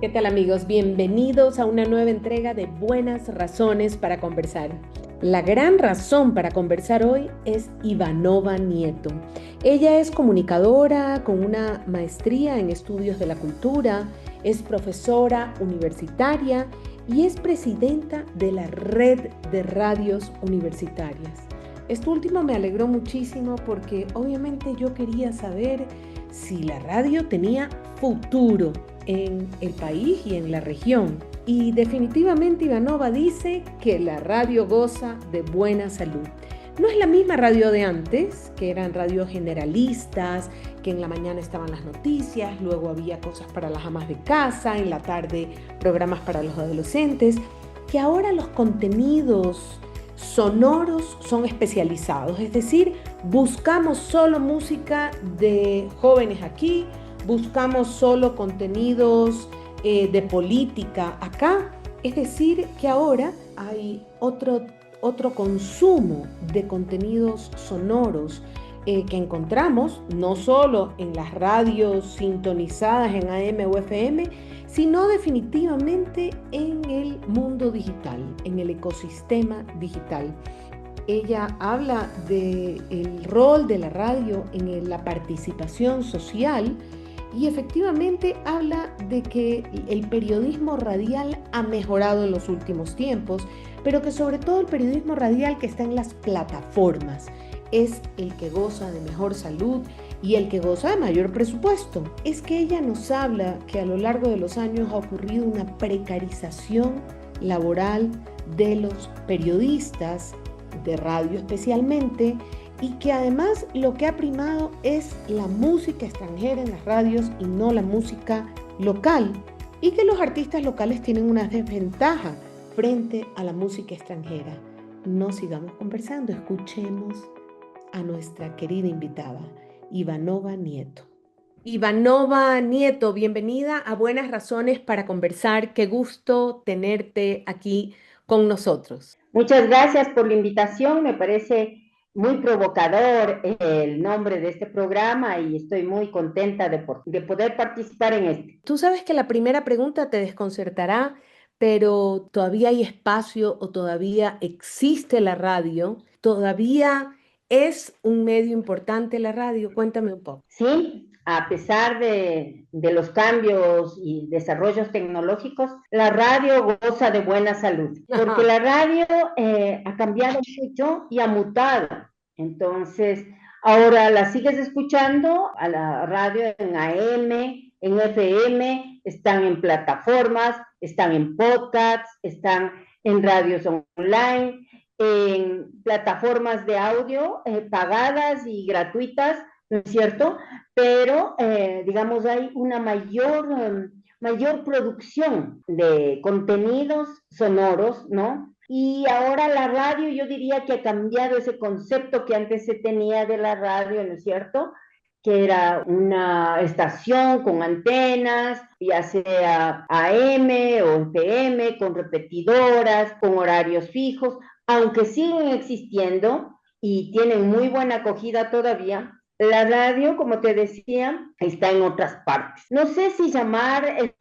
¿Qué tal amigos? Bienvenidos a una nueva entrega de Buenas Razones para Conversar. La gran razón para conversar hoy es Ivanova Nieto. Ella es comunicadora con una maestría en estudios de la cultura, es profesora universitaria y es presidenta de la Red de Radios Universitarias. Esto último me alegró muchísimo porque obviamente yo quería saber si la radio tenía futuro en el país y en la región. Y definitivamente Ivanova dice que la radio goza de buena salud. No es la misma radio de antes, que eran radios generalistas, que en la mañana estaban las noticias, luego había cosas para las amas de casa, en la tarde programas para los adolescentes, que ahora los contenidos sonoros son especializados, es decir, buscamos solo música de jóvenes aquí, buscamos solo contenidos de política acá, es decir, que ahora hay otro consumo de contenidos sonoros que encontramos no solo en las radios sintonizadas en AM o FM, sino definitivamente en el mundo digital, en el ecosistema digital. Ella habla del rol de la radio en la participación social y efectivamente habla de que el periodismo radial ha mejorado en los últimos tiempos, pero que sobre todo el periodismo radial que está en las plataformas es el que goza de mejor salud y el que goza de mayor presupuesto. Es que ella nos habla que a lo largo de los años ha ocurrido una precarización laboral de los periodistas, de radio especialmente, y que además lo que ha primado es la música extranjera en las radios y no la música local, y que los artistas locales tienen una desventaja frente a la música extranjera. No sigamos conversando, escuchemos a nuestra querida invitada, Ivanova Nieto. Ivanova Nieto, bienvenida a Buenas Razones para Conversar. Qué gusto tenerte aquí con nosotros. Muchas gracias por la invitación. Me parece muy provocador el nombre de este programa y estoy muy contenta de poder participar en este. Tú sabes que la primera pregunta te desconcertará, pero todavía hay espacio o todavía existe la radio, todavía es un medio importante la radio. Cuéntame un poco. Sí, a pesar de los cambios y desarrollos tecnológicos, la radio goza de buena salud, porque Ajá. la radio ha cambiado mucho y ha mutado. Entonces, ahora la sigues escuchando a la radio en AM, en FM, están en plataformas, están en podcasts, están en radios online, en plataformas de audio pagadas y gratuitas, ¿no es cierto? Pero, digamos, hay una mayor producción de contenidos sonoros, ¿no? Y ahora la radio, yo diría que ha cambiado ese concepto que antes se tenía de la radio, ¿no es cierto? Que era una estación con antenas, ya sea AM o FM, con repetidoras, con horarios fijos, aunque siguen existiendo y tienen muy buena acogida todavía. La radio, como te decía, está en otras partes. No sé si llamarle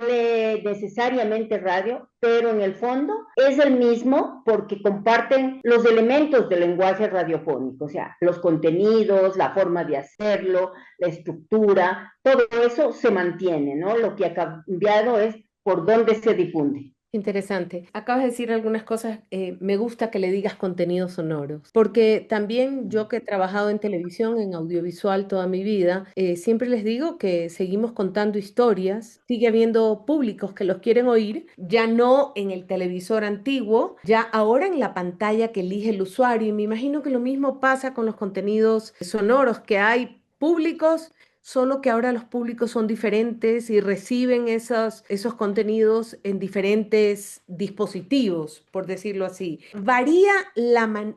necesariamente radio, pero en el fondo es el mismo porque comparten los elementos del lenguaje radiofónico, o sea, los contenidos, la forma de hacerlo, la estructura, todo eso se mantiene, ¿no? Lo que ha cambiado es por dónde se difunde. Interesante. Acabas de decir algunas cosas, me gusta que le digas contenidos sonoros, porque también yo que he trabajado en televisión, en audiovisual toda mi vida, siempre les digo que seguimos contando historias, sigue habiendo públicos que los quieren oír, ya no en el televisor antiguo, ya ahora en la pantalla que elige el usuario, y me imagino que lo mismo pasa con los contenidos sonoros, que hay públicos solo que ahora los públicos son diferentes y reciben esos contenidos en diferentes dispositivos, por decirlo así. ¿Varía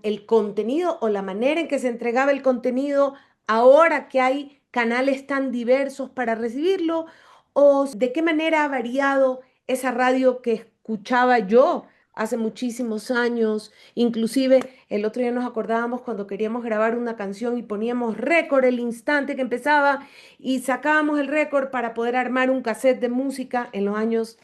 el contenido o la manera en que se entregaba el contenido ahora que hay canales tan diversos para recibirlo? ¿O de qué manera ha variado esa radio que escuchaba yo hace muchísimos años? Inclusive el otro día nos acordábamos cuando queríamos grabar una canción y poníamos récord el instante que empezaba y sacábamos el récord para poder armar un cassette de música en los años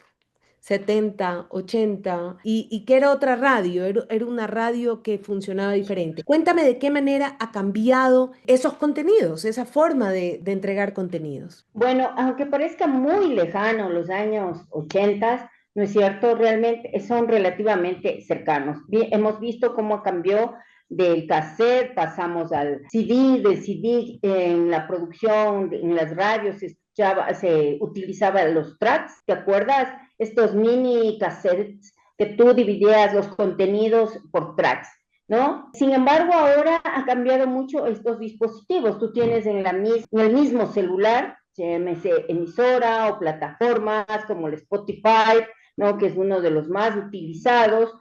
70, 80, y que era otra radio, era una radio que funcionaba diferente. Cuéntame de qué manera ha cambiado esos contenidos, esa forma de entregar contenidos. Bueno, aunque parezca muy lejano los años 80, ¿no es cierto? Realmente son relativamente cercanos. Hemos visto cómo cambió del cassette, pasamos al CD, del CD en la producción, en las radios se utilizaba los tracks, ¿te acuerdas? Estos mini cassettes que tú dividías los contenidos por tracks. ¿No? Sin embargo, ahora ha cambiado mucho estos dispositivos. Tú tienes en el mismo celular, llámese emisora o plataformas como el Spotify, ¿no? Que es uno de los más utilizados.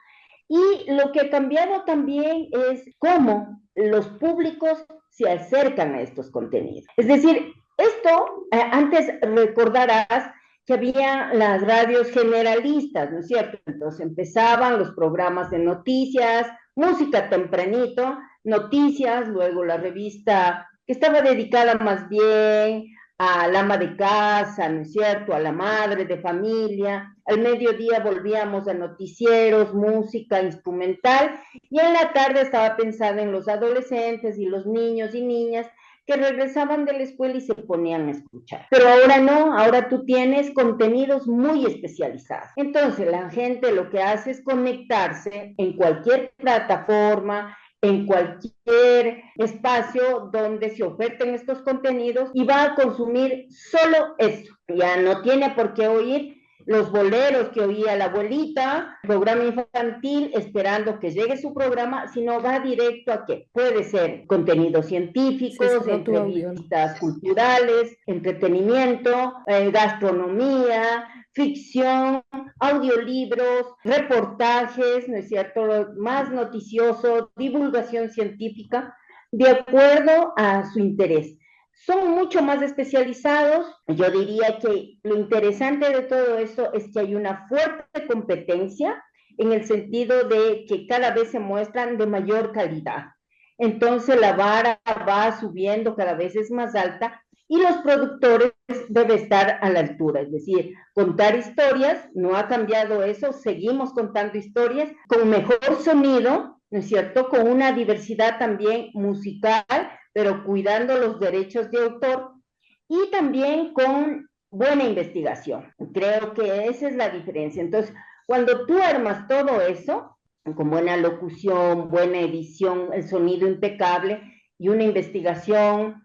Y lo que ha cambiado también es cómo los públicos se acercan a estos contenidos. Es decir, esto, antes recordarás que había las radios generalistas, ¿no es cierto? Entonces empezaban los programas de noticias, música tempranito, noticias, luego la revista que estaba dedicada más bien al ama de casa, ¿no es cierto?, a la madre de familia. Al mediodía volvíamos a noticieros, música instrumental, y en la tarde estaba pensada en los adolescentes y los niños y niñas que regresaban de la escuela y se ponían a escuchar. Pero ahora no, ahora tú tienes contenidos muy especializados. Entonces la gente lo que hace es conectarse en cualquier plataforma, en cualquier espacio donde se oferten estos contenidos y va a consumir solo eso. Ya no tiene por qué oír los boleros que oía la abuelita, programa infantil, esperando que llegue su programa, sino va directo a qué. Puede ser contenidos Se científicos, cerró tu audio. entrevistas culturales, entretenimiento, gastronomía, ficción, audiolibros, reportajes, ¿no es cierto? Más noticioso, divulgación científica, de acuerdo a su interés. Son mucho más especializados. Yo diría que lo interesante de todo eso es que hay una fuerte competencia en el sentido de que cada vez se muestran de mayor calidad. Entonces la vara va subiendo, cada vez es más alta y los productores deben estar a la altura, es decir, contar historias, no ha cambiado eso, seguimos contando historias con mejor sonido, ¿no es cierto?, con una diversidad también musical, pero cuidando los derechos de autor y también con buena investigación. Creo que esa es la diferencia. Entonces, cuando tú armas todo eso, con buena locución, buena edición, el sonido impecable y una investigación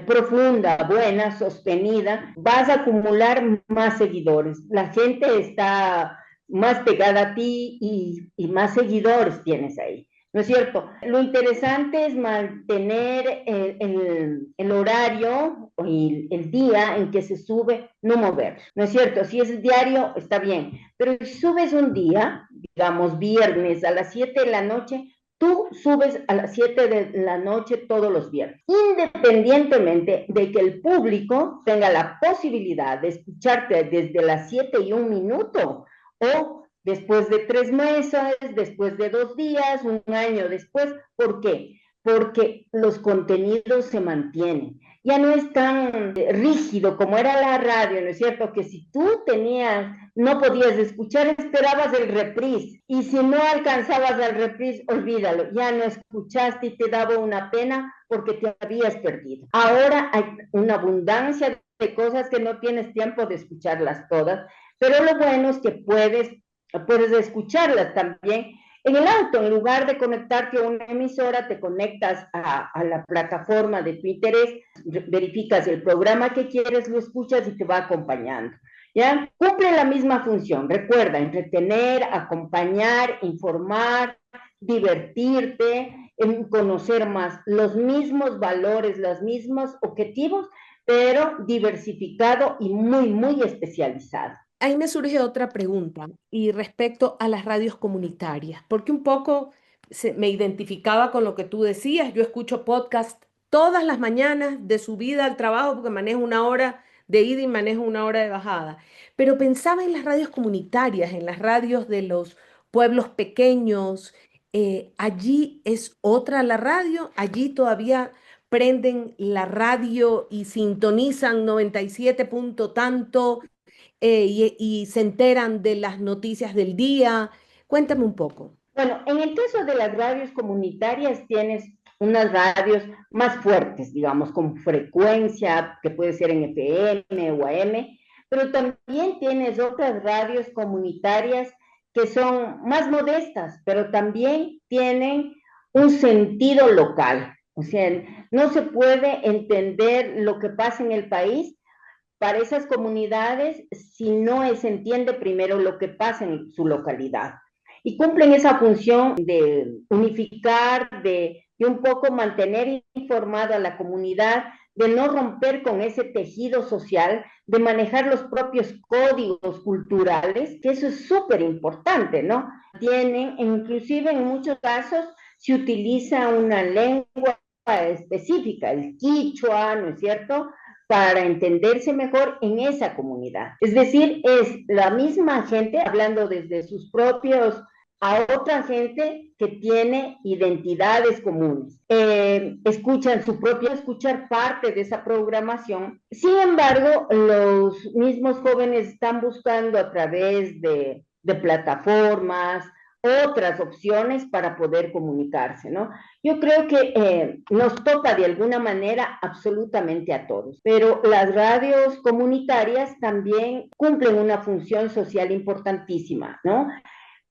profunda, buena, sostenida, vas a acumular más seguidores. La gente está más pegada a ti y más seguidores tienes ahí. ¿No es cierto? Lo interesante es mantener el horario y el día en que se sube, no mover. ¿No es cierto? Si es diario, está bien. Pero si subes un día, digamos viernes a las 7 de la noche, tú subes a las 7 de la noche todos los viernes, independientemente de que el público tenga la posibilidad de escucharte desde las 7:01 o después de 3 meses, después de 2 días, un año después. ¿Por qué? Porque los contenidos se mantienen. Ya no es tan rígido como era la radio, ¿no es cierto? Que si tú no podías escuchar, esperabas el reprise. Y si no alcanzabas al reprise, olvídalo. Ya no escuchaste y te daba una pena porque te habías perdido. Ahora hay una abundancia de cosas que no tienes tiempo de escucharlas todas, pero lo bueno es que puedes escucharlas también en el auto. En lugar de conectarte a una emisora, te conectas a la plataforma de tu interés, verificas el programa que quieres, lo escuchas y te va acompañando. ¿Ya? Cumple la misma función. Recuerda, entretener, acompañar, informar, divertirte, conocer más los mismos valores, los mismos objetivos, pero diversificado y muy, muy especializado. Ahí me surge otra pregunta y respecto a las radios comunitarias, porque un poco me identificaba con lo que tú decías. Yo escucho podcast todas las mañanas de subida al trabajo porque manejo una hora de ida y manejo una hora de bajada. Pero pensaba en las radios comunitarias, en las radios de los pueblos pequeños. Allí es otra la radio, allí todavía prenden la radio y sintonizan 97 punto tanto y se enteran de las noticias del día. Cuéntame un poco. Bueno, en el caso de las radios comunitarias tienes unas radios más fuertes, digamos, con frecuencia, que puede ser en FM o AM, pero también tienes otras radios comunitarias que son más modestas, pero también tienen un sentido local. O sea, no se puede entender lo que pasa en el país para esas comunidades si no se entiende primero lo que pasa en su localidad. Y cumplen esa función de unificar, de un poco mantener informada a la comunidad, de no romper con ese tejido social, de manejar los propios códigos culturales, que eso es súper importante, ¿no? Tienen, inclusive en muchos casos, se utiliza una lengua específica, el quichua, ¿no es cierto?, para entenderse mejor en esa comunidad. Es decir, es la misma gente hablando desde sus propios a otra gente que tiene identidades comunes. Escuchan su propio, escuchar parte de esa programación. Sin embargo, los mismos jóvenes están buscando a través de plataformas, otras opciones para poder comunicarse, ¿no? Yo creo que nos toca de alguna manera absolutamente a todos, pero las radios comunitarias también cumplen una función social importantísima, ¿no?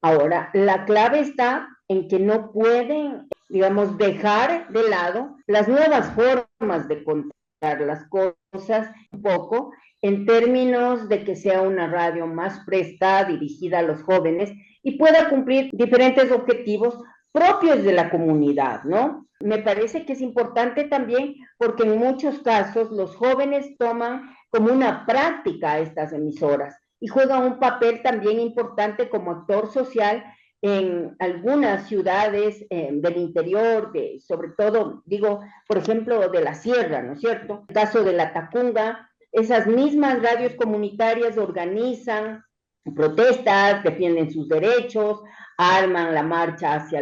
Ahora, la clave está en que no pueden, digamos, dejar de lado las nuevas formas de contar las cosas un poco en términos de que sea una radio más presta, dirigida a los jóvenes y pueda cumplir diferentes objetivos propios de la comunidad, ¿no? Me parece que es importante también porque en muchos casos los jóvenes toman como una práctica estas emisoras y juega un papel también importante como actor social en algunas ciudades del interior, sobre todo, digo, por ejemplo, de la sierra, ¿no es cierto? El caso de la Tacunga, esas mismas radios comunitarias organizan protestas, defienden sus derechos, arman la marcha hacia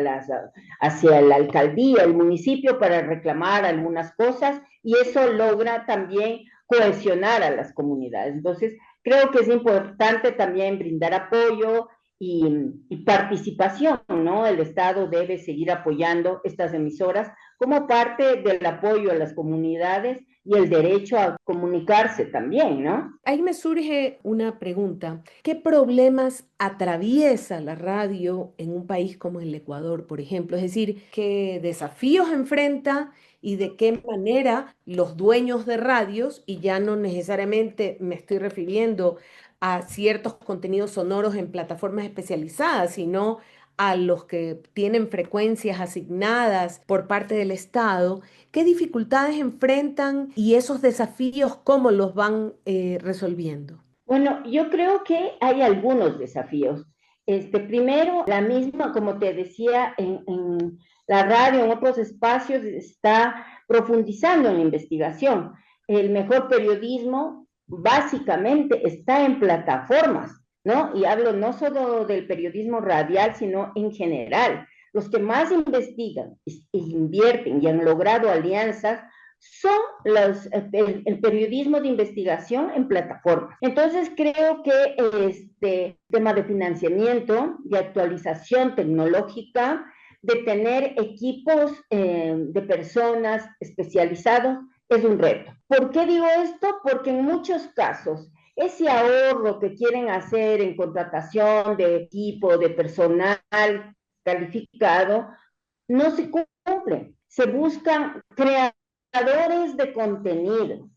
la alcaldía, el municipio para reclamar algunas cosas y eso logra también cohesionar a las comunidades. Entonces, creo que es importante también brindar apoyo y participación, ¿no? El Estado debe seguir apoyando estas emisoras como parte del apoyo a las comunidades y el derecho a comunicarse también, ¿no? Ahí me surge una pregunta. ¿Qué problemas atraviesa la radio en un país como el Ecuador, por ejemplo? Es decir, ¿qué desafíos enfrenta y de qué manera los dueños de radios, y ya no necesariamente me estoy refiriendo a ciertos contenidos sonoros en plataformas especializadas, sino a los que tienen frecuencias asignadas por parte del Estado? ¿Qué dificultades enfrentan y esos desafíos cómo los van resolviendo? Bueno, yo creo que hay algunos desafíos. Primero, la misma, como te decía, en la radio, en otros espacios, está profundizando en la investigación. El mejor periodismo básicamente está en plataformas, ¿no? Y hablo no solo del periodismo radial, sino en general. Los que más investigan e invierten y han logrado alianzas son el periodismo de investigación en plataformas. Entonces creo que este tema de financiamiento, de actualización tecnológica, de tener equipos de personas especializados es un reto. ¿Por qué digo esto? Porque en muchos casos ese ahorro que quieren hacer en contratación de equipo, de personal calificado, no se cumple. Se buscan creadores de contenido.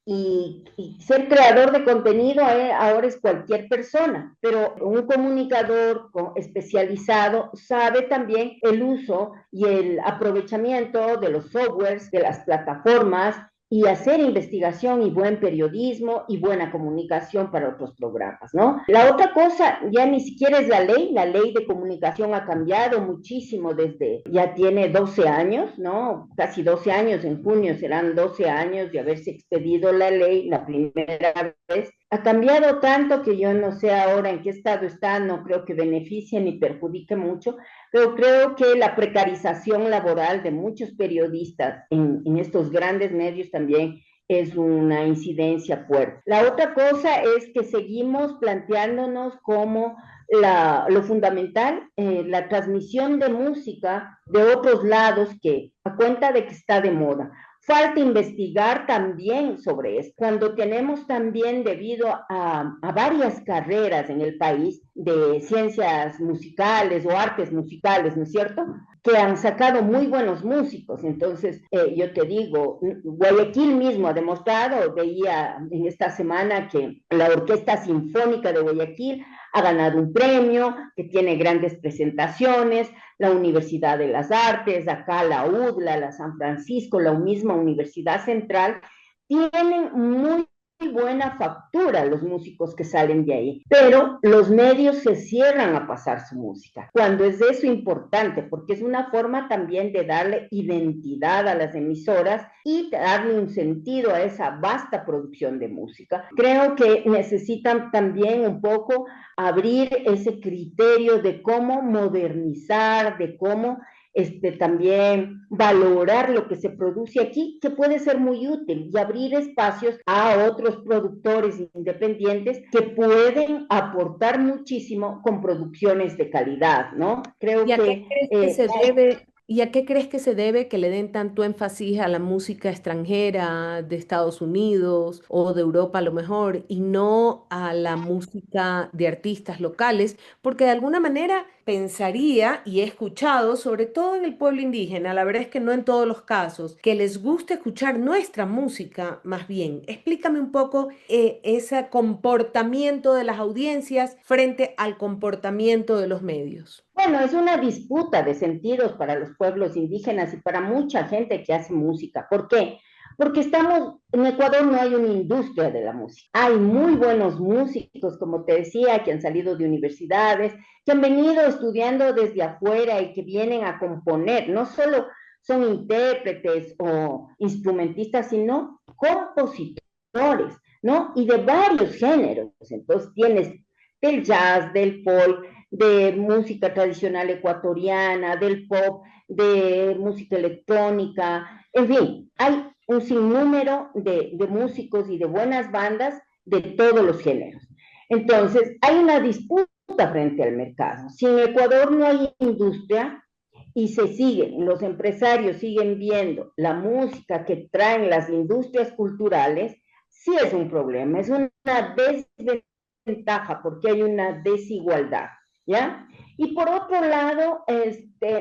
Y ser creador de contenido ahora es cualquier persona, pero un comunicador especializado sabe también el uso y el aprovechamiento de los softwares, de las plataformas y hacer investigación y buen periodismo y buena comunicación para otros programas, ¿no? La otra cosa ya ni siquiera es la ley de comunicación ha cambiado muchísimo desde, ya tiene 12 años, ¿no? Casi 12 años, en junio serán 12 años de haberse expedido la ley la primera vez. Ha cambiado tanto que yo no sé ahora en qué estado está, no creo que beneficie ni perjudique mucho, pero creo que la precarización laboral de muchos periodistas en estos grandes medios también es una incidencia fuerte. La otra cosa es que seguimos planteándonos como lo fundamental, la transmisión de música de otros lados que a cuenta de que está de moda. Falta investigar también sobre esto. Cuando tenemos también, debido a varias carreras en el país de ciencias musicales o artes musicales, ¿no es cierto?, que han sacado muy buenos músicos. Entonces, yo te digo, Guayaquil mismo ha demostrado, veía en esta semana que la Orquesta Sinfónica de Guayaquil ha ganado un premio, que tiene grandes presentaciones, la Universidad de las Artes, acá la UDLA, la San Francisco, la misma Universidad Central, tienen muy buena factura los músicos que salen de ahí, pero los medios se cierran a pasar su música, cuando es de eso importante, porque es una forma también de darle identidad a las emisoras y darle un sentido a esa vasta producción de música. Creo que necesitan también un poco abrir ese criterio de cómo modernizar, de cómo también valorar lo que se produce aquí, que puede ser muy útil, y abrir espacios a otros productores independientes que pueden aportar muchísimo con producciones de calidad, ¿no? Creo ¿Y a qué que crees que se debe, y a qué crees que se debe que le den tanto énfasis a la música extranjera de Estados Unidos o de Europa a lo mejor y no a la música de artistas locales? Porque de alguna manera pensaría, y he escuchado, sobre todo en el pueblo indígena, la verdad es que no en todos los casos, que les gusta escuchar nuestra música más bien. Explícame un poco ese comportamiento de las audiencias frente al comportamiento de los medios. bueno, es una disputa de sentidos para los pueblos indígenas y para mucha gente que hace música. ¿Por qué? Porque en Ecuador no hay una industria de la música. Hay muy buenos músicos, como te decía, que han salido de universidades, que han venido estudiando desde afuera y que vienen a componer. No solo son intérpretes o instrumentistas, sino compositores, ¿no? Y de varios géneros. Entonces tienes del jazz, del folk, de música tradicional ecuatoriana, del pop, de música electrónica, en fin, hay un sinnúmero de músicos y de buenas bandas de todos los géneros. Entonces, hay una disputa frente al mercado. Si en Ecuador no hay industria y se siguen, los empresarios siguen viendo la música que traen las industrias culturales, sí es un problema, es una desventaja porque hay una desigualdad. ¿Ya? Y por otro lado,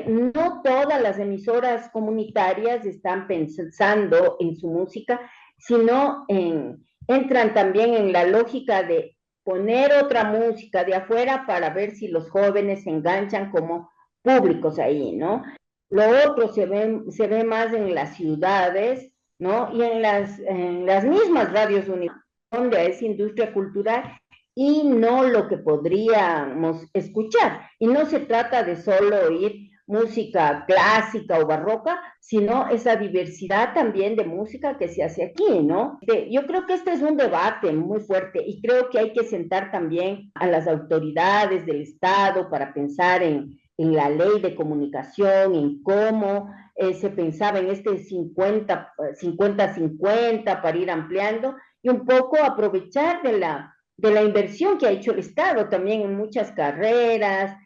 no todas las emisoras comunitarias están pensando en su música, sino entran también en la lógica de poner otra música de afuera para ver si los jóvenes se enganchan como públicos ahí, ¿no? Lo otro se ve más en las ciudades, ¿no? Y en las mismas radios universitarias, donde es industria cultural y no lo que podríamos escuchar. Y no se trata de solo oír música clásica o barroca, sino esa diversidad también de música que se hace aquí, ¿no? Yo creo que este es un debate muy fuerte y creo que hay que sentar también a las autoridades del Estado para pensar en la ley de comunicación, en cómo se pensaba en este 50-50 para ir ampliando y un poco aprovechar de la inversión que ha hecho el Estado también en muchas carreras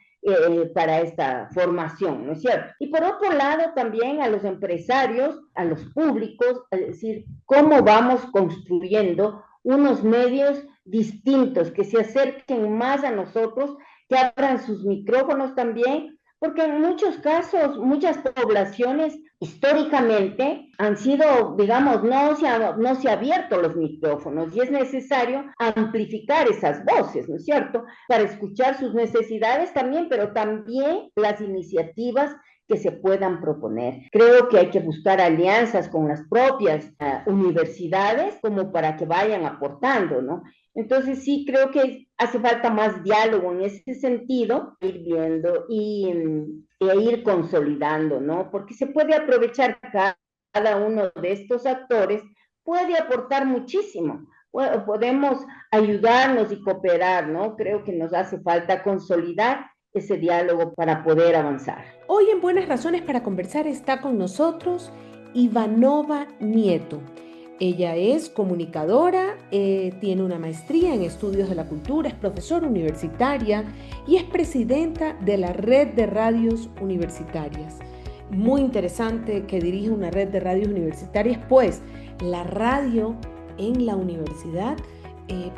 para esta formación, ¿no es cierto? Y por otro lado también a los empresarios, a los públicos, es decir, cómo vamos construyendo unos medios distintos que se acerquen más a nosotros, que abran sus micrófonos también, porque en muchos casos, muchas poblaciones históricamente han sido, digamos, no se ha abierto los micrófonos y es necesario amplificar esas voces, ¿no es cierto? Para escuchar sus necesidades también, pero también las iniciativas que se puedan proponer. Creo que hay que buscar alianzas con las propias universidades como para que vayan aportando, ¿no? Entonces sí creo que hace falta más diálogo en ese sentido, ir viendo e ir consolidando, ¿no? Porque se puede aprovechar cada uno de estos actores, puede aportar muchísimo. Podemos ayudarnos y cooperar, ¿no? Creo que nos hace falta consolidar ese diálogo para poder avanzar. Hoy en Buenas Razones para Conversar está con nosotros Ivanova Nieto. Ella es comunicadora, tiene una maestría en estudios de la cultura, es profesora universitaria y es presidenta de la Red de Radios Universitarias. Muy interesante que dirige una red de radios universitarias, pues la radio en la universidad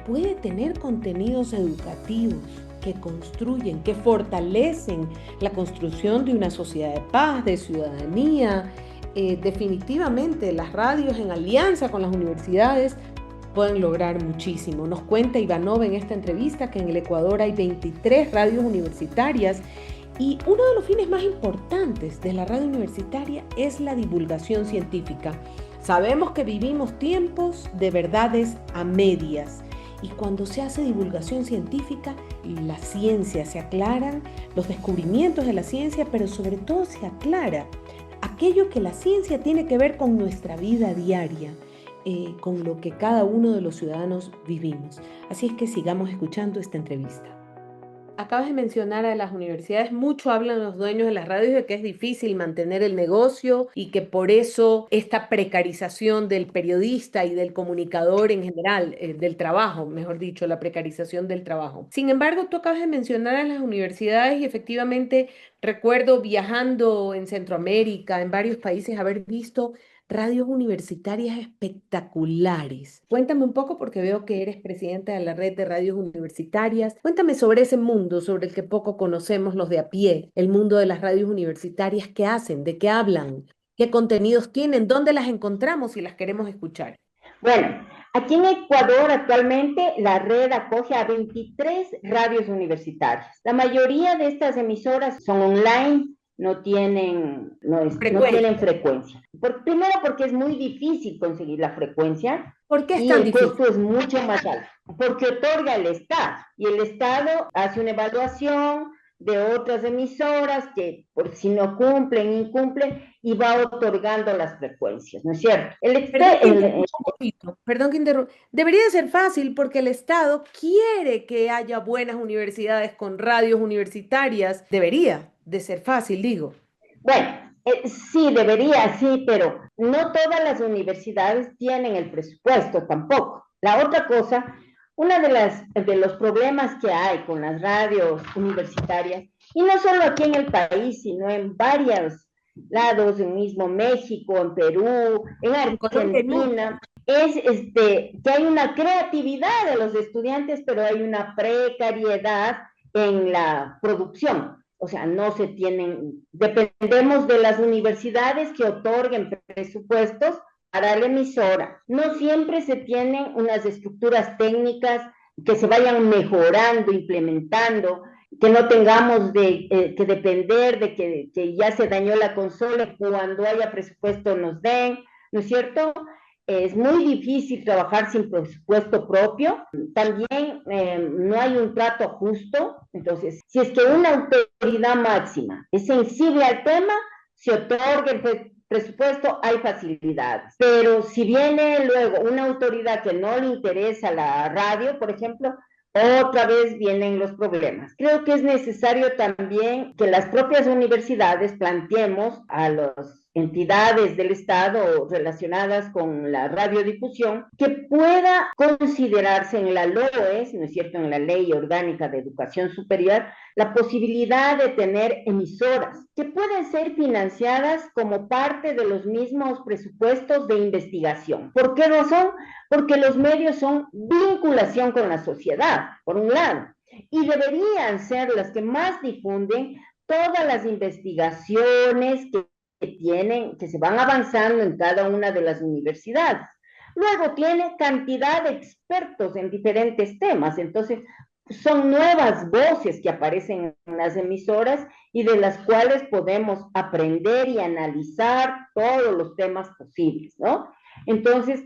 puede tener contenidos educativos que construyen, que fortalecen la construcción de una sociedad de paz, de ciudadanía. Definitivamente las radios en alianza con las universidades pueden lograr muchísimo. Nos cuenta Ivanova en esta entrevista que en el Ecuador hay 23 radios universitarias y uno de los fines más importantes de la radio universitaria es la divulgación científica. Sabemos que vivimos tiempos de verdades a medias y cuando se hace divulgación científica, la ciencia se aclaran, los descubrimientos de la ciencia, pero sobre todo se aclara aquello que la ciencia tiene que ver con nuestra vida diaria, con lo que cada uno de los ciudadanos vivimos. Así es que sigamos escuchando esta entrevista. Acabas de mencionar a las universidades, mucho hablan los dueños de las radios de que es difícil mantener el negocio y que por eso esta precarización del periodista y del comunicador en general, del trabajo, mejor dicho, la precarización del trabajo. Sin embargo, tú acabas de mencionar a las universidades y efectivamente recuerdo viajando en Centroamérica, en varios países, haber visto radios universitarias espectaculares. Cuéntame un poco porque veo que eres presidenta de la red de radios universitarias. Cuéntame sobre ese mundo sobre el que poco conocemos los de a pie, el mundo de las radios universitarias, qué hacen, de qué hablan, qué contenidos tienen, dónde las encontramos si las queremos escuchar. Bueno, aquí en Ecuador actualmente la red acoge a 23 radios universitarias. La mayoría de estas emisoras son online, no tienen frecuencia. Primero porque es muy difícil conseguir la frecuencia. ¿Por qué es y tan el difícil? costo es mucho más alto, porque otorga el Estado y el Estado hace una evaluación de otras emisoras que por si no cumplen, incumplen y va otorgando las frecuencias, ¿no es cierto? Perdón que interrumpa. Debería de ser fácil porque el Estado quiere que haya buenas universidades con radios universitarias. Debería de ser fácil, digo. Bueno, sí, debería, sí, pero no todas las universidades tienen el presupuesto tampoco. La otra cosa, uno de los problemas que hay con las radios universitarias, y no solo aquí en el país, sino en varios lados, en mismo México, en Perú, en Argentina, es que hay una creatividad de los estudiantes, pero hay una precariedad en la producción. O sea, no se tienen, dependemos de las universidades que otorguen presupuestos para la emisora. No siempre se tienen unas estructuras técnicas que se vayan mejorando, implementando, que no tengamos que depender de que ya se dañó la consola, cuando haya presupuesto nos den, ¿no es cierto? Es muy difícil trabajar sin presupuesto propio. También no hay un trato justo. Entonces, si es que una autoridad máxima es sensible al tema, se otorga el presupuesto, hay facilidades. Pero si viene luego una autoridad que no le interesa la radio, por ejemplo, otra vez vienen los problemas. Creo que es necesario también que las propias universidades planteemos a las entidades del Estado relacionadas con la radiodifusión que pueda considerarse en la LOES, ¿no es cierto?, en la Ley Orgánica de Educación Superior, la posibilidad de tener emisoras que pueden ser financiadas como parte de los mismos presupuestos de investigación. ¿Por qué razón? Porque los medios son vinculación con la sociedad, por un lado, y deberían ser las que más difunden todas las investigaciones que se van avanzando en cada una de las universidades. Luego tiene cantidad de expertos en diferentes temas, entonces son nuevas voces que aparecen en las emisoras y de las cuales podemos aprender y analizar todos los temas posibles, ¿no? Entonces,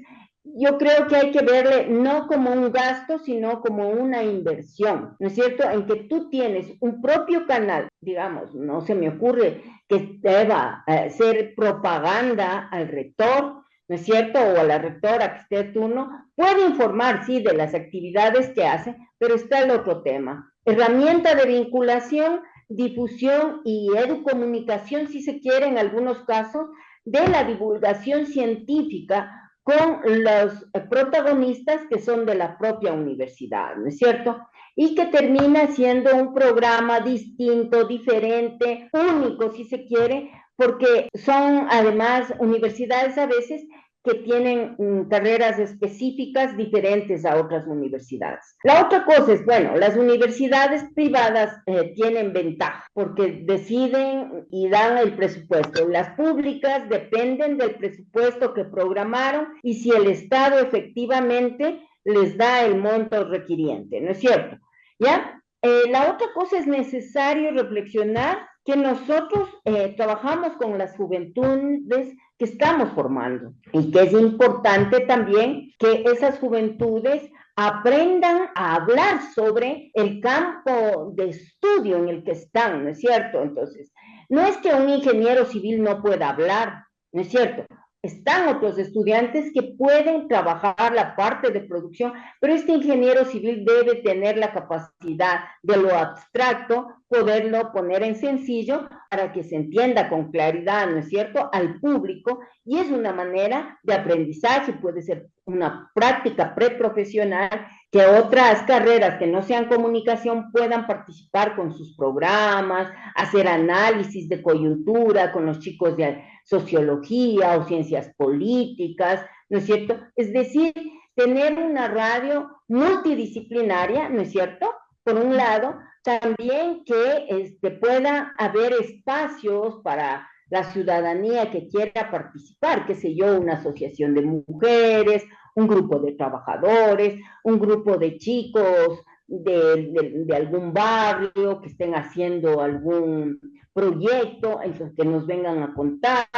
yo creo que hay que verle no como un gasto, sino como una inversión, ¿no es cierto? En que tú tienes un propio canal, digamos, no se me ocurre que deba ser propaganda al rector, ¿no es cierto? O a la rectora que esté de turno, puede informar, sí, de las actividades que hace, pero está el otro tema. Herramienta de vinculación, difusión y educomunicación, si se quiere, en algunos casos, de la divulgación científica con los protagonistas que son de la propia universidad, ¿no es cierto? Y que termina siendo un programa distinto, diferente, único, si se quiere, porque son además universidades a veces que tienen carreras específicas diferentes a otras universidades. La otra cosa es, bueno, las universidades privadas tienen ventaja porque deciden y dan el presupuesto. Las públicas dependen del presupuesto que programaron y si el Estado efectivamente les da el monto requiriente, ¿no es cierto? ¿Ya? La otra cosa es necesario reflexionar que nosotros trabajamos con las juventudes que estamos formando y que es importante también que esas juventudes aprendan a hablar sobre el campo de estudio en el que están, ¿no es cierto? Entonces, no es que un ingeniero civil no pueda hablar, ¿no es cierto? Están otros estudiantes que pueden trabajar la parte de producción, pero este ingeniero civil debe tener la capacidad de lo abstracto, poderlo poner en sencillo para que se entienda con claridad, ¿no es cierto?, al público, y es una manera de aprendizaje, puede ser una práctica preprofesional que otras carreras que no sean comunicación puedan participar con sus programas, hacer análisis de coyuntura con los chicos de sociología o ciencias políticas, ¿no es cierto? Es decir, tener una radio multidisciplinaria, ¿no es cierto? Por un lado, también que pueda haber espacios para la ciudadanía que quiera participar, qué sé yo, una asociación de mujeres, un grupo de trabajadores, un grupo de chicos de algún barrio que estén haciendo algún proyecto, que nos vengan a contar,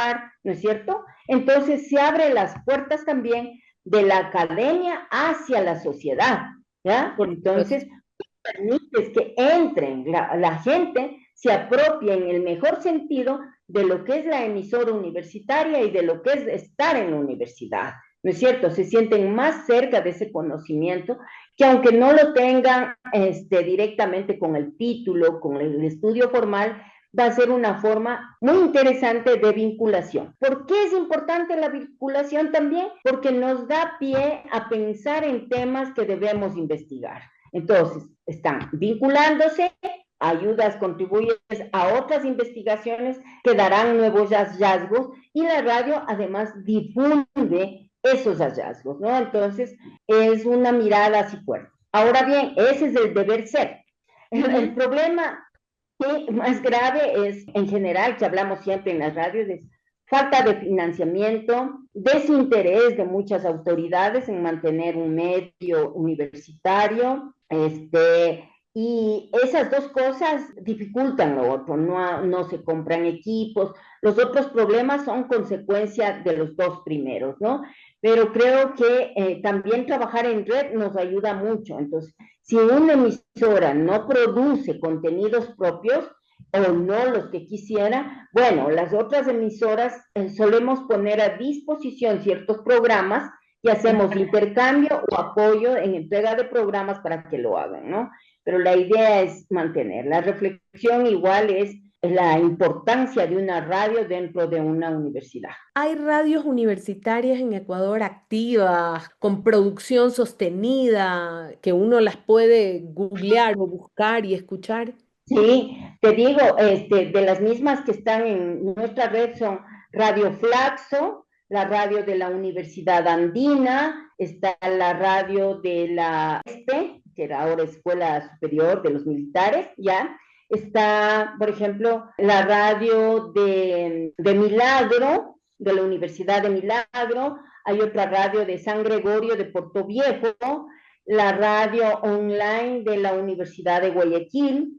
¿no es cierto? Entonces se abren las puertas también de la academia hacia la sociedad, ¿ya? Entonces, permites que entren, la gente se apropie en el mejor sentido de lo que es la emisora universitaria y de lo que es estar en la universidad, ¿no es cierto? Se sienten más cerca de ese conocimiento que aunque no lo tengan directamente con el título, con el estudio formal, va a ser una forma muy interesante de vinculación. ¿Por qué es importante la vinculación también? Porque nos da pie a pensar en temas que debemos investigar. Entonces, están vinculándose, ayudas, contribuyes a otras investigaciones que darán nuevos hallazgos y la radio además difunde esos hallazgos, ¿no? Entonces, es una mirada así fuerte. Ahora bien, ese es el deber ser. El problema más grave es, en general, que hablamos siempre en las radios, es falta de financiamiento, desinterés de muchas autoridades en mantener un medio universitario, y esas dos cosas dificultan lo otro, no se compran equipos, los otros problemas son consecuencia de los dos primeros, ¿no? Pero creo que también trabajar en red nos ayuda mucho, entonces, si una emisora no produce contenidos propios, o no los que quisiera, bueno, las otras emisoras solemos poner a disposición ciertos programas y hacemos intercambio o apoyo en entrega de programas para que lo hagan, ¿no? Pero la idea es mantener. La reflexión igual es la importancia de una radio dentro de una universidad. ¿Hay radios universitarias en Ecuador activas, con producción sostenida, que uno las puede googlear o buscar y escuchar? Sí, te digo, de las mismas que están en nuestra red son Radio Flaxo, la radio de la Universidad Andina, está la radio de la que era ahora Escuela Superior de los Militares, ¿ya? Está, por ejemplo, la radio de Milagro, de la Universidad de Milagro, hay otra radio de San Gregorio de Portoviejo, la radio online de la Universidad de Guayaquil,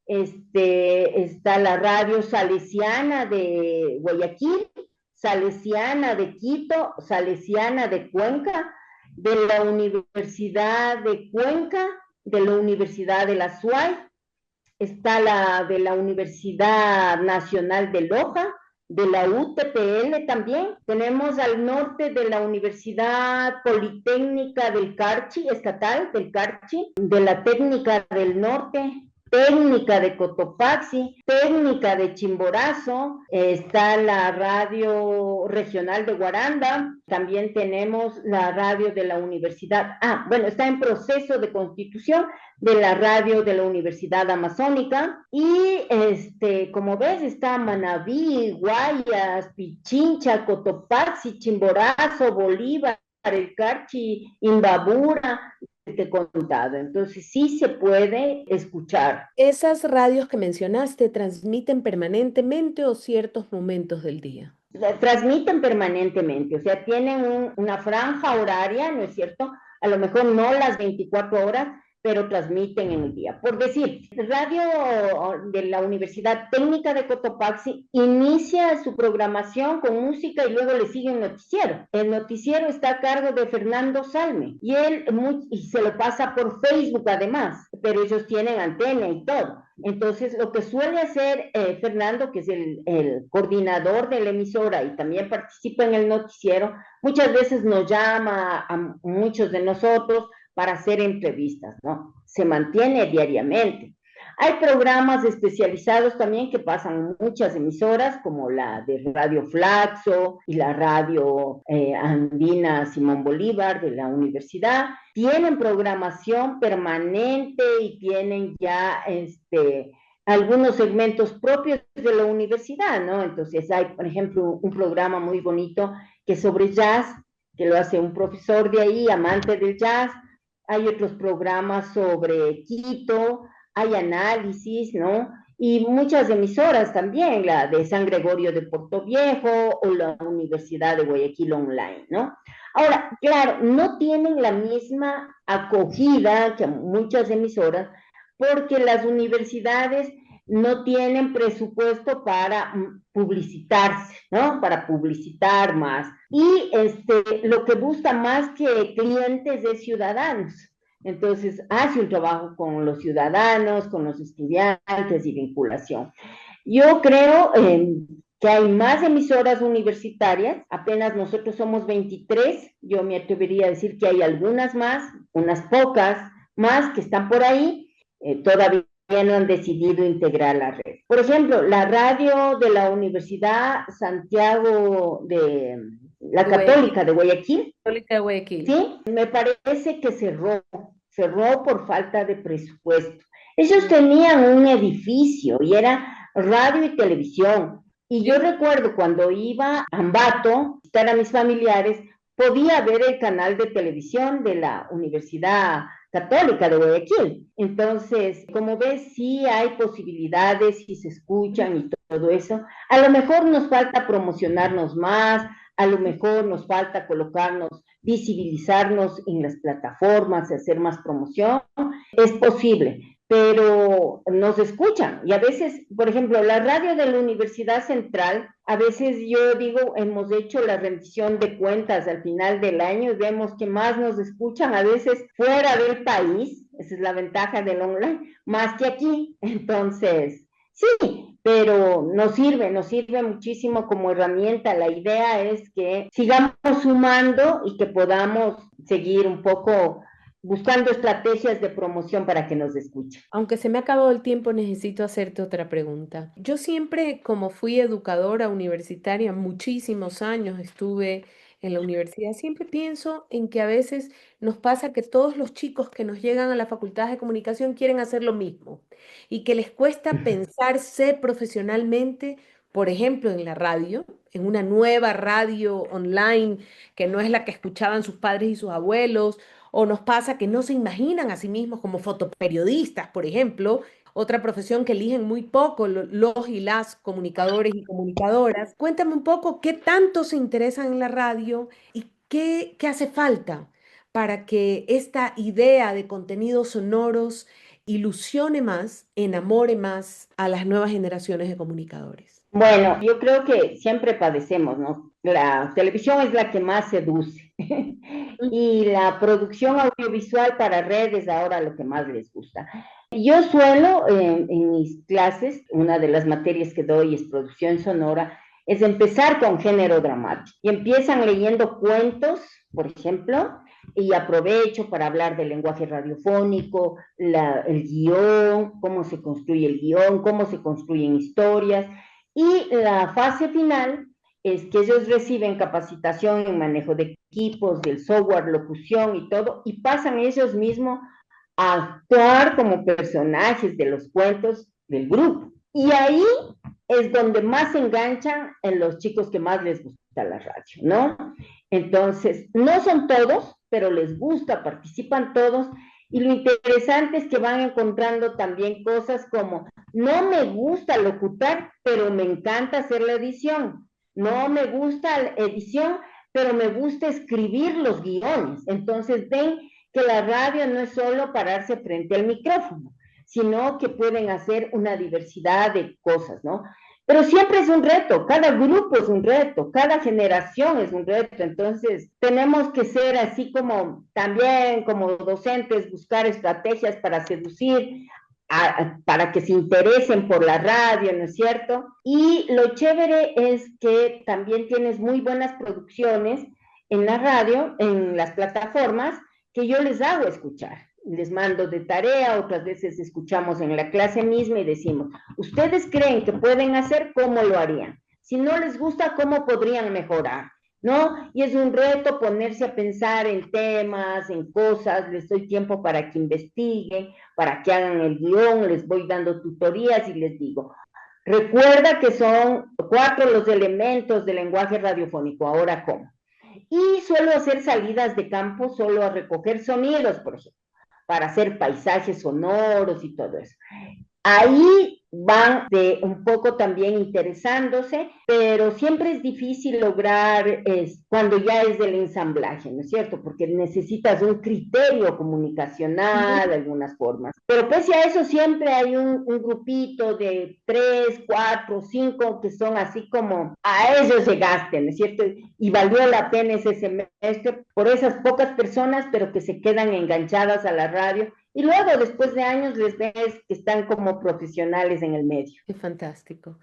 está la radio salesiana de Guayaquil, salesiana de Quito, salesiana de Cuenca, de la Universidad de Cuenca, de la Universidad de la SUAY, está la de la Universidad Nacional de Loja, de la UTPL también. Tenemos al norte de la Universidad Politécnica del Carchi, estatal del Carchi, de la Técnica del Norte, Técnica de Cotopaxi, Técnica de Chimborazo, está la radio regional de Guaranda, también tenemos la radio de la universidad, bueno, está en proceso de constitución de la radio de la Universidad Amazónica, y como ves, está Manabí, Guayas, Pichincha, Cotopaxi, Chimborazo, Bolívar, el Carchi, Imbabura, te he contado. Entonces sí se puede escuchar. ¿Esas radios que mencionaste transmiten permanentemente o ciertos momentos del día? Transmiten permanentemente, o sea, tienen una franja horaria, ¿no es cierto? A lo mejor no las 24 horas, pero transmiten en el día. Por decir, Radio de la Universidad Técnica de Cotopaxi inicia su programación con música y luego le sigue un noticiero. El noticiero está a cargo de Fernando Salme y él y se lo pasa por Facebook además, pero ellos tienen antena y todo. Entonces, lo que suele hacer Fernando, que es el coordinador de la emisora y también participa en el noticiero, muchas veces nos llama a muchos de nosotros para hacer entrevistas, ¿no? Se mantiene diariamente. Hay programas especializados también que pasan en muchas emisoras, como la de Radio Flaxo y la radio andina Simón Bolívar de la universidad. Tienen programación permanente y tienen ya algunos segmentos propios de la universidad, ¿no? Entonces hay, por ejemplo, un programa muy bonito que es sobre jazz, que lo hace un profesor de ahí, amante del jazz. Hay otros programas sobre Quito, hay análisis, ¿no? Y muchas emisoras también, la de San Gregorio de Puerto Viejo o la Universidad de Guayaquil Online, ¿no? Ahora, claro, no tienen la misma acogida que muchas emisoras porque las universidades no tienen presupuesto para publicitarse, ¿no? Para publicitar más. Y lo que busca más que clientes es ciudadanos. Entonces, hace un trabajo con los ciudadanos, con los estudiantes y vinculación. Yo creo que hay más emisoras universitarias, apenas nosotros somos 23, yo me atrevería a decir que hay algunas más, unas pocas más que están por ahí, todavía no han decidido integrar la red. Por ejemplo, la radio de la Universidad Santiago de la Católica de Guayaquil. Católica de Guayaquil. Sí, me parece que cerró por falta de presupuesto. Ellos tenían un edificio y era radio y televisión. Y yo recuerdo cuando iba a Ambato a visitar a mis familiares, podía ver el canal de televisión de la Universidad Católica de Guayaquil. Entonces, como ves, sí hay posibilidades y se escuchan y todo eso. A lo mejor nos falta promocionarnos más, a lo mejor nos falta colocarnos, visibilizarnos en las plataformas, hacer más promoción. Es posible, pero nos escuchan. Y a veces, por ejemplo, la radio de la Universidad Central, a veces yo digo, hemos hecho la rendición de cuentas al final del año y vemos que más nos escuchan a veces fuera del país, esa es la ventaja del online, más que aquí. Entonces, sí, pero nos sirve muchísimo como herramienta. La idea es que sigamos sumando y que podamos seguir un poco buscando estrategias de promoción para que nos escuchen. Aunque se me ha acabado el tiempo, necesito hacerte otra pregunta. Yo siempre, como fui educadora universitaria, muchísimos años estuve en la universidad, siempre pienso en que a veces nos pasa que todos los chicos que nos llegan a la Facultad de Comunicación quieren hacer lo mismo y que les cuesta pensarse profesionalmente, por ejemplo, en la radio, en una nueva radio online que no es la que escuchaban sus padres y sus abuelos, o nos pasa que no se imaginan a sí mismos como fotoperiodistas, por ejemplo, otra profesión que eligen muy poco los y las comunicadores y comunicadoras. Cuéntame un poco qué tanto se interesan en la radio y qué hace falta para que esta idea de contenidos sonoros ilusione más, enamore más a las nuevas generaciones de comunicadores. Bueno, yo creo que siempre padecemos, ¿no? La televisión es la que más seduce y la producción audiovisual para redes ahora lo que más les gusta. Yo suelo en mis clases, una de las materias que doy es producción sonora, es empezar con género dramático y empiezan leyendo cuentos, por ejemplo, y aprovecho para hablar del lenguaje radiofónico, el guión, cómo se construye el guión, cómo se construyen historias, y la fase final es que ellos reciben capacitación en manejo de equipos, del software, locución y todo, y pasan ellos mismos a actuar como personajes de los cuentos del grupo. Y ahí es donde más se enganchan en los chicos que más les gusta la radio, ¿no? Entonces, no son todos, pero les gusta, participan todos, y lo interesante es que van encontrando también cosas como, no me gusta locutar, pero me encanta hacer la edición, no me gusta la edición, pero me gusta escribir los guiones. Entonces ven que la radio no es solo pararse frente al micrófono, sino que pueden hacer una diversidad de cosas, ¿no? Pero siempre es un reto, cada grupo es un reto, cada generación es un reto, entonces tenemos que ser así como también como docentes, buscar estrategias para seducir, para que se interesen por la radio, ¿no es cierto? Y lo chévere es que también tienes muy buenas producciones en la radio, en las plataformas, que yo les hago escuchar. Les mando de tarea, otras veces escuchamos en la clase misma y decimos, ¿ustedes creen que pueden hacer? ¿Cómo lo harían? Si no les gusta, ¿cómo podrían mejorar? ¿No? Y es un reto ponerse a pensar en temas, en cosas, les doy tiempo para que investiguen, para que hagan el guión, les voy dando tutorías y les digo, recuerda que son 4 los elementos del lenguaje radiofónico, ahora cómo. Y suelo hacer salidas de campo solo a recoger sonidos, por ejemplo, para hacer paisajes sonoros y todo eso. Ahí van de un poco también interesándose, pero siempre es difícil lograr cuando ya es del ensamblaje, ¿no es cierto? Porque necesitas un criterio comunicacional de algunas formas. Pero pese a eso siempre hay un grupito de 3, 4, 5 que son así como a ellos llegaste, ¿no es cierto? Y valió la pena ese semestre por esas pocas personas, pero que se quedan enganchadas a la radio y luego, después de años, les ves que están como profesionales en el medio. Qué fantástico.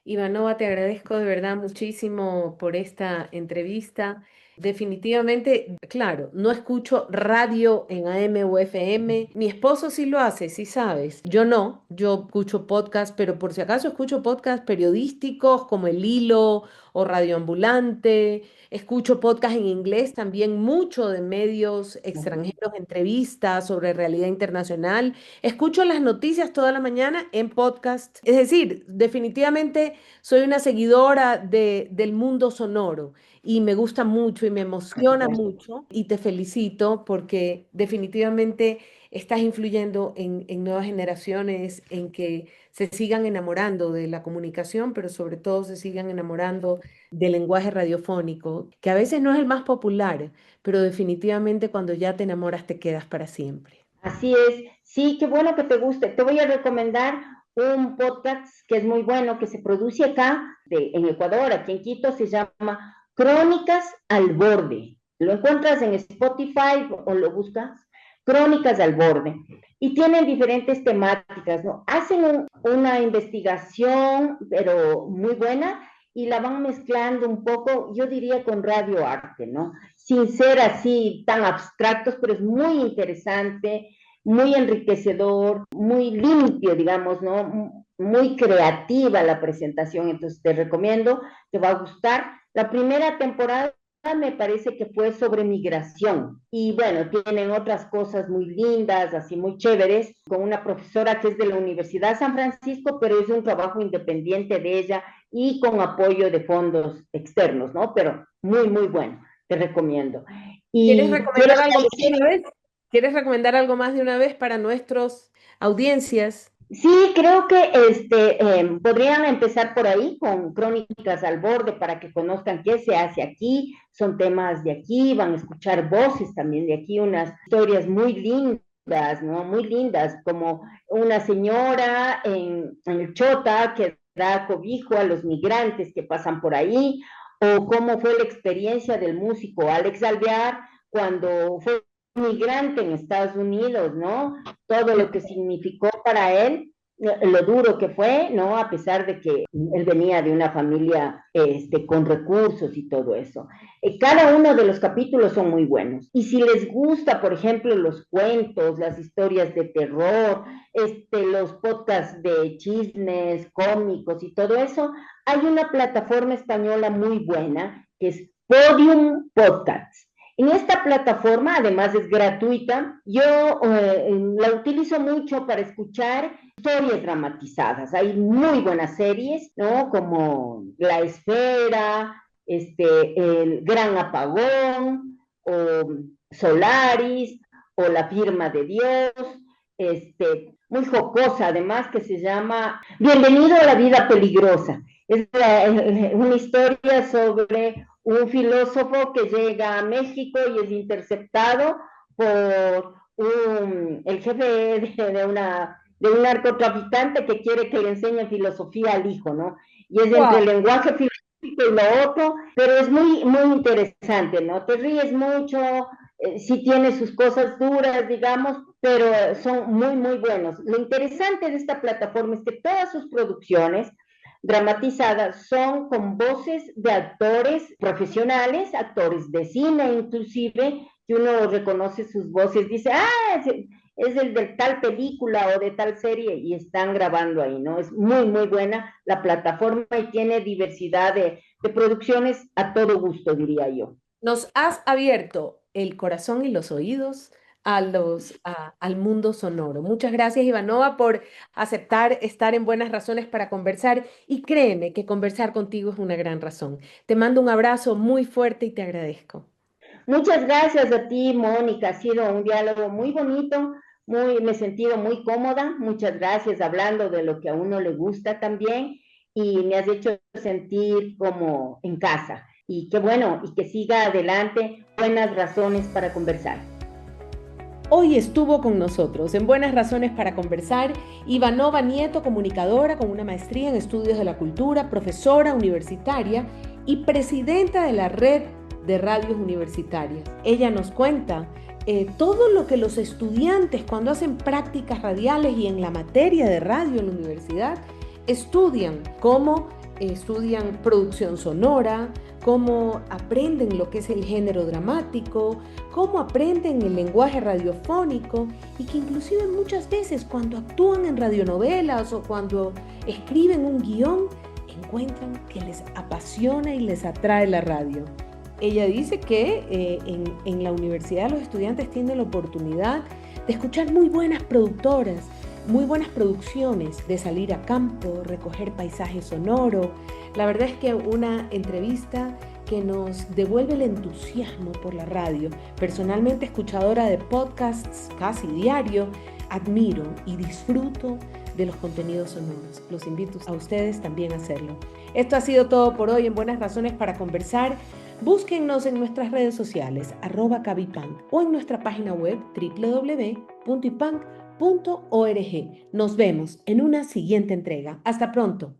Ivanova, te agradezco de verdad muchísimo por esta entrevista. Definitivamente, claro, no escucho radio en AM o FM. Mi esposo sí lo hace, sí sabes. Yo no, yo escucho podcast, pero por si acaso escucho podcast periodísticos como El Hilo o Radio Ambulante. Escucho podcast en inglés también, mucho de medios extranjeros, entrevistas sobre realidad internacional. Escucho las noticias toda la mañana en podcast. Es decir, definitivamente soy una seguidora del mundo sonoro y me gusta mucho y me emociona mucho y te felicito porque definitivamente estás influyendo en nuevas generaciones, en que se sigan enamorando de la comunicación, pero sobre todo se sigan enamorando del lenguaje radiofónico, que a veces no es el más popular, pero definitivamente cuando ya te enamoras te quedas para siempre. Así es, sí, qué bueno que te guste. Te voy a recomendar un podcast que es muy bueno, que se produce acá, en Ecuador, aquí en Quito, se llama Crónicas al Borde. Lo encuentras en Spotify o lo buscas, Crónicas al Borde. Y tienen diferentes temáticas, ¿no? Hacen una investigación, pero muy buena, y la van mezclando un poco, yo diría, con radioarte, ¿no? Sin ser así tan abstractos, pero es muy interesante, muy enriquecedor, muy limpio, digamos, ¿no? Muy creativa la presentación, entonces te recomiendo, te va a gustar. La primera temporada me parece que fue sobre migración y bueno, tienen otras cosas muy lindas, así muy chéveres, con una profesora que es de la Universidad San Francisco, pero es un trabajo independiente de ella y con apoyo de fondos externos, ¿no? Pero muy, muy bueno, te recomiendo. ¿Quieres Y quiero recomendar algo más de una vez? ¿Quieres recomendar algo más de una vez para nuestras audiencias? sí, creo que podrían empezar por ahí con Crónicas al Borde para que conozcan qué se hace aquí, son temas de aquí, van a escuchar voces también de aquí, unas historias muy lindas, ¿no? Muy lindas, como una señora en el Chota que da cobijo a los migrantes que pasan por ahí, o cómo fue la experiencia del músico Alex Alvear cuando fue migrante en Estados Unidos, ¿no? Todo lo que significó para él lo duro que fue, ¿no? A pesar de que él venía de una familia con recursos y todo eso. Cada uno de los capítulos son muy buenos. Y si les gusta, por ejemplo, los cuentos, las historias de terror, los podcasts de chismes, cómicos y todo eso, hay una plataforma española muy buena que es Podium Podcasts. En esta plataforma, además es gratuita, yo la utilizo mucho para escuchar historias dramatizadas. Hay muy buenas series, ¿no? Como La Esfera, El Gran Apagón, o Solaris, o La Firma de Dios, muy jocosa además, que se llama Bienvenido a la vida peligrosa. Es una historia sobre un filósofo que llega a México y es interceptado por el jefe de un narcotraficante que quiere que le enseñe filosofía al hijo, ¿no? Y es entre el Wow. lenguaje filosófico y lo otro, pero es muy, muy interesante, ¿no? Te ríes mucho, sí tiene sus cosas duras, digamos, pero son muy, muy buenos. Lo interesante de esta plataforma es que todas sus producciones dramatizadas son con voces de actores profesionales, actores de cine inclusive, que uno reconoce sus voces, dice, es el de tal película o de tal serie y están grabando ahí, ¿no? Es muy, muy buena la plataforma y tiene diversidad de producciones a todo gusto, diría yo. Nos has abierto el corazón y los oídos al mundo sonoro. Muchas gracias, Ivanova, por aceptar estar en Buenas Razones para conversar. Y créeme que conversar contigo es una gran razón. Te mando un abrazo muy fuerte y te agradezco. Muchas gracias a ti, Mónica. Ha sido un diálogo muy bonito, me he sentido muy cómoda. Muchas gracias hablando de lo que a uno le gusta también y me has hecho sentir como en casa. Y qué bueno, y que siga adelante. Buenas razones para conversar. Hoy estuvo con nosotros en Buenas Razones para Conversar Ivanova Nieto, comunicadora con una maestría en estudios de la cultura, profesora universitaria y presidenta de la red de radios universitarias. Ella nos cuenta todo lo que los estudiantes cuando hacen prácticas radiales y en la materia de radio en la universidad estudian, cómo estudian producción sonora, cómo aprenden lo que es el género dramático, cómo aprenden el lenguaje radiofónico y que inclusive muchas veces cuando actúan en radionovelas o cuando escriben un guión, encuentran que les apasiona y les atrae la radio. Ella dice que en la universidad los estudiantes tienen la oportunidad de escuchar muy buenas productoras, muy buenas producciones, de salir a campo, recoger paisaje sonoro. La verdad es que una entrevista que nos devuelve el entusiasmo por la radio. Personalmente, escuchadora de podcasts casi diario, admiro y disfruto de los contenidos sonoros. Los invito a ustedes también a hacerlo. Esto ha sido todo por hoy en Buenas Razones para Conversar. Búsquennos en nuestras redes sociales @Cabipunk o en nuestra página web www.ipunk.org. Nos vemos en una siguiente entrega. Hasta pronto.